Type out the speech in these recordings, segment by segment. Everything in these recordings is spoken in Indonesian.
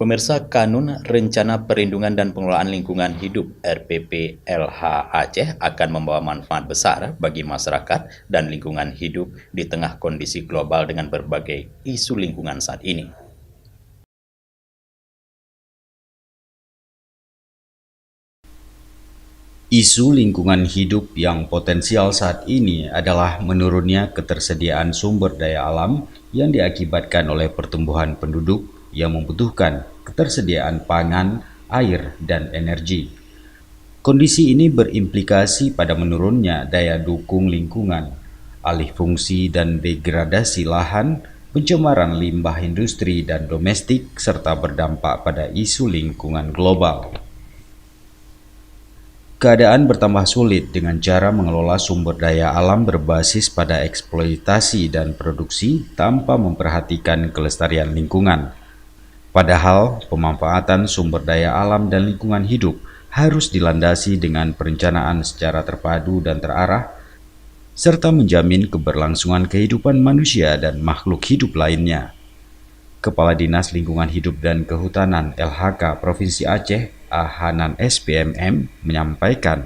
Pemirsa, Kanun Rencana Perlindungan dan Pengelolaan Lingkungan Hidup (RPPLH) Aceh akan membawa manfaat besar bagi masyarakat dan lingkungan hidup di tengah kondisi global dengan berbagai isu lingkungan saat ini. Isu lingkungan hidup yang potensial saat ini adalah menurunnya ketersediaan sumber daya alam yang diakibatkan oleh pertumbuhan penduduk yang membutuhkan ketersediaan pangan, air, dan energi. Kondisi ini berimplikasi pada menurunnya daya dukung lingkungan, alih fungsi dan degradasi lahan, pencemaran limbah industri dan domestik, serta berdampak pada isu lingkungan global. Keadaan bertambah sulit dengan cara mengelola sumber daya alam berbasis pada eksploitasi dan produksi tanpa memperhatikan kelestarian lingkungan. Padahal, pemanfaatan sumber daya alam dan lingkungan hidup harus dilandasi dengan perencanaan secara terpadu dan terarah, serta menjamin keberlangsungan kehidupan manusia dan makhluk hidup lainnya. Kepala Dinas Lingkungan Hidup dan Kehutanan LHK Provinsi Aceh, Hanan SPMM, menyampaikan,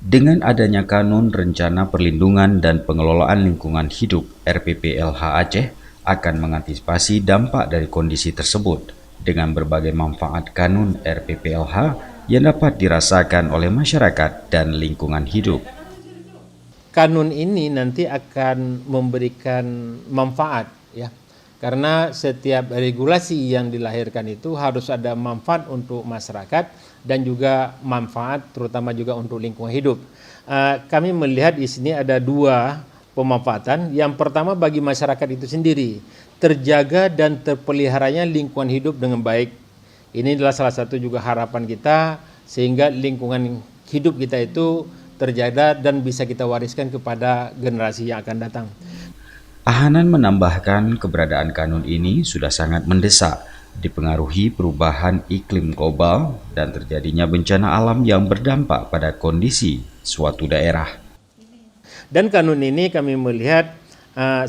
dengan adanya Kanun Rencana Perlindungan dan Pengelolaan Lingkungan Hidup (RPPLH) Aceh akan mengantisipasi dampak dari kondisi tersebut dengan berbagai manfaat Kanun RPPLH yang dapat dirasakan oleh masyarakat dan lingkungan hidup. Kanun ini nanti akan memberikan manfaat, ya, karena setiap regulasi yang dilahirkan itu harus ada manfaat untuk masyarakat dan juga manfaat terutama juga untuk lingkungan hidup. Kami melihat di sini ada dua pemanfaatan. Yang pertama bagi masyarakat itu sendiri, terjaga dan terpeliharanya lingkungan hidup dengan baik. Ini adalah salah satu juga harapan kita sehingga lingkungan hidup kita itu terjaga dan bisa kita wariskan kepada generasi yang akan datang. Hanan menambahkan keberadaan Kanun ini sudah sangat mendesak, dipengaruhi perubahan iklim global dan terjadinya bencana alam yang berdampak pada kondisi suatu daerah. Dan Kanun ini kami melihat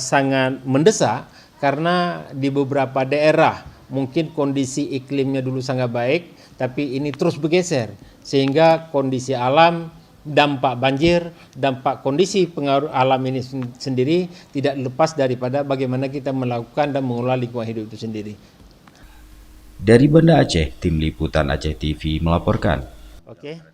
sangat mendesak karena di beberapa daerah mungkin kondisi iklimnya dulu sangat baik, tapi ini terus bergeser sehingga kondisi alam, dampak banjir, dampak kondisi pengaruh alam ini sendiri tidak lepas daripada bagaimana kita melakukan dan mengelola lingkungan hidup itu sendiri. Dari Banda Aceh, Tim Liputan Aceh TV melaporkan. Oke.